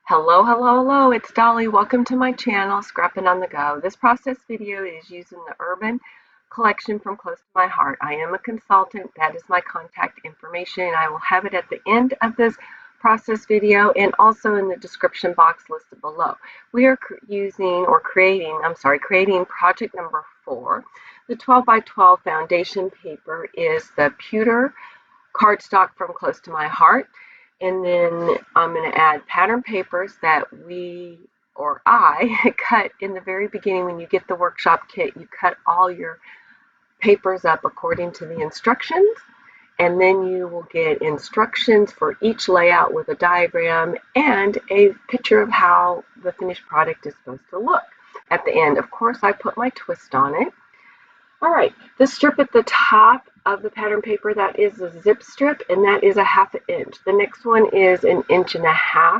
Hello, hello, hello, it's Dolly. Welcome to my channel, Scrappin' on the Go. This process video is using the Urban collection from Close to My Heart. I am a consultant. That is my contact information. I will have it at the end of this process video and also in the description box listed below. We are creating project number 4. The 12 by 12 foundation paper is the pewter cardstock from Close to My Heart. And then I'm going to add pattern papers that I cut in the very beginning. When you get the workshop kit, you cut all your papers up according to the instructions, and then you will get instructions for each layout with a diagram and a picture of how the finished product is supposed to look at the end. Of course, I put my twist on it. All right, the strip at the top of the pattern paper, that is a zip strip, and that is a 1/2 inch. The next one is 1.5 inches,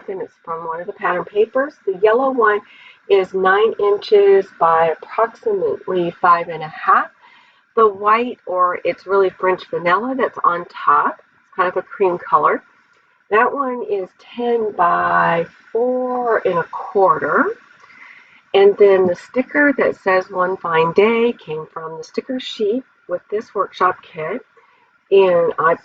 and it's from one of the pattern papers. The yellow one is 9 inches by approximately 5.5. The white, or it's really French vanilla, that's on top. It's kind of a cream color. That one is 10 by 4.25. And then the sticker that says One Fine Day came from the sticker sheet with this workshop kit. And I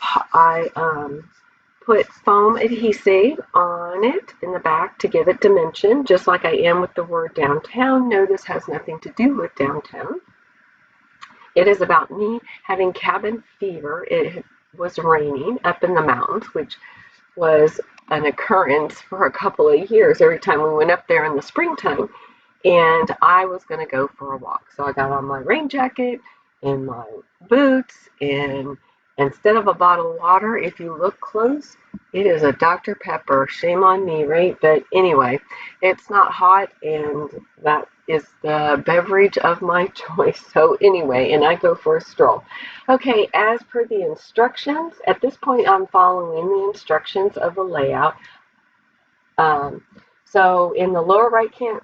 put foam adhesive on it in the back to give it dimension, just like I am with the word downtown. No, this has nothing to do with downtown. It is about me having cabin fever. It was raining up in the mountains, which was an occurrence for a couple of years every time we went up there in the springtime. And I was going to go for a walk. So I got on my rain jacket and my boots, and instead of a bottle of water, if you look close, it is a Dr. Pepper. Shame on me, right? But anyway, it's not hot, and that is the beverage of my choice. So anyway, and I go for a stroll. Okay, as per the instructions, at this point I'm following the instructions of the layout. So in the lower right hand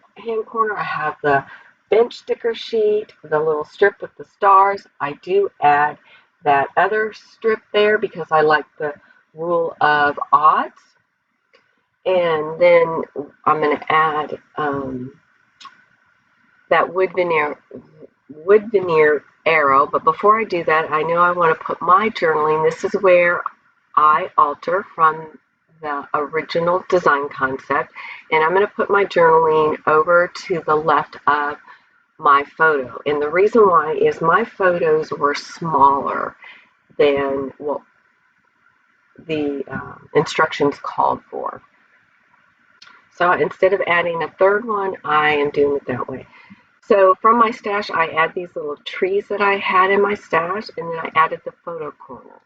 corner, I have the bench sticker sheet, the little strip with the stars. I do add that other strip there because I like the rule of odds. And then I'm going to add that wood veneer arrow. But before I do that, I know I want to put my journaling. This is where I alter from the original design concept, and I'm going to put my journaling over to the left of my photo. And the reason why is my photos were smaller than what the instructions called for. So instead of adding a third one, I am doing it that way. So from my stash, I add these little trees that I had in my stash, and then I added the photo corner.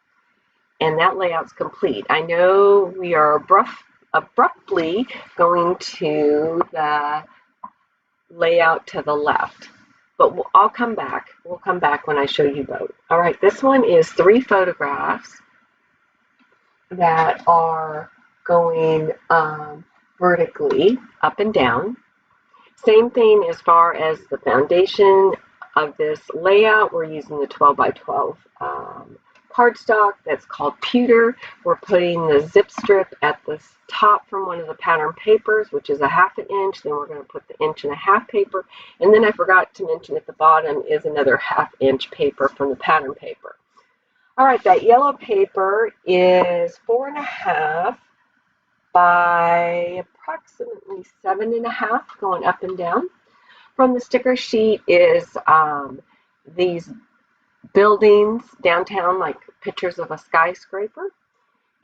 And that layout's complete. I know we are abruptly going to the layout to the left, but I'll come back. We'll come back when I show you both. All right, this one is 3 photographs that are going vertically up and down. Same thing as far as the foundation of this layout. We're using the 12 by 12 cardstock that's called pewter. We're putting the zip strip at the top from one of the pattern papers, which is a 1/2 inch. Then we're going to put the 1.5 inch paper. And then I forgot to mention at the bottom is another 1/2 inch paper from the pattern paper. All right, that yellow paper is 4.5 by approximately 7.5 going up and down. From the sticker sheet is these buildings downtown, like pictures of a skyscraper,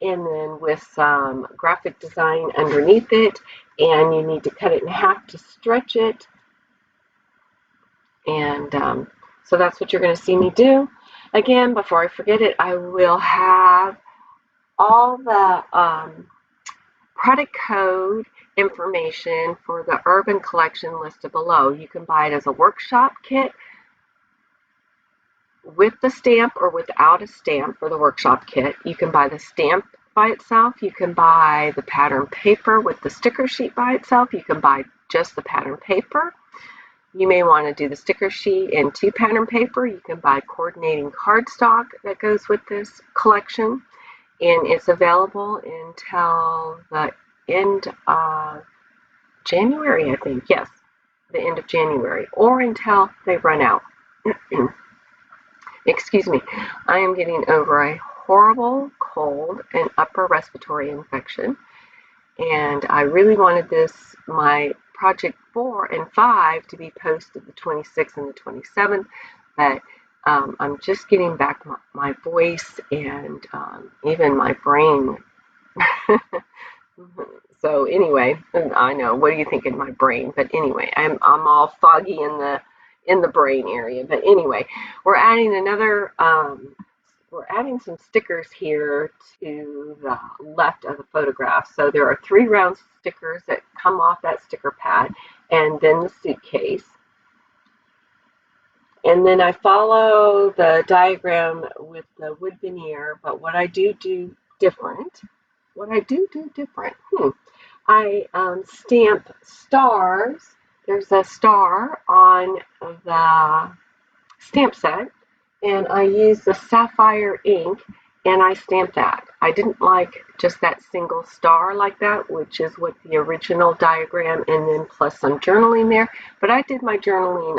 and then with some graphic design underneath it, and you need to cut it in half to stretch it. And so that's what you're going to see me do. Again, before I forget it, I will have all the product code information for the Urban collection listed below. You can buy it as a workshop kit with the stamp or without a stamp for the workshop kit. You can buy the stamp by itself. You can buy the pattern paper with the sticker sheet by itself. You can buy just the pattern paper. You may want to do the sticker sheet and 2 pattern paper. You can buy coordinating cardstock that goes with this collection, and it's available until the end of January, I think. Yes, the end of January, or until they run out. Excuse me, I am getting over a horrible cold and upper respiratory infection, and I really wanted my project 4 and 5 to be posted the 26th and the 27th, but I'm just getting back my voice and even my brain. So anyway, I know, what do you think in my brain? But anyway, I'm all foggy in the brain area. But anyway, we're adding we're adding some stickers here to the left of the photograph. So there are 3 round stickers that come off that sticker pad, and then the suitcase. And then I follow the diagram with the wood veneer, but what I do different, I stamp stars. There's a star on the stamp set, and I use the sapphire ink, and I stamp that. I didn't like just that single star like that, which is what the original diagram, and then plus some journaling there. But I did my journaling,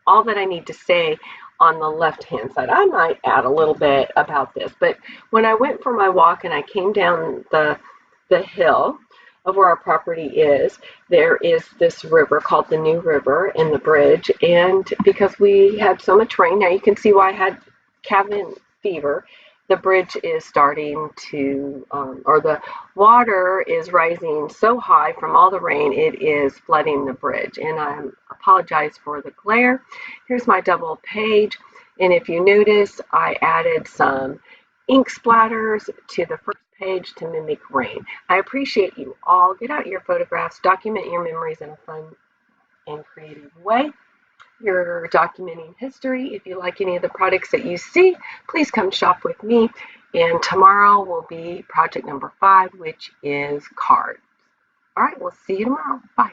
all that I need to say, on the left hand side. I might add a little bit about this, but when I went for my walk and I came down the hill of where our property is, there is this river called the New River and the bridge, and because we had so much rain, now you can see why I had cabin fever. The bridge is starting to, or the water is rising so high from all the rain, it is flooding the bridge, and I apologize for the glare. Here's my double page, and if you notice, I added some ink splatters to the first page to mimic rain. I appreciate you all. Get out your photographs, document your memories in a fun and creative way. You're documenting history. If you like any of the products that you see, please come shop with me. And tomorrow will be project number 5, which is cards. All right, we'll see you tomorrow. Bye.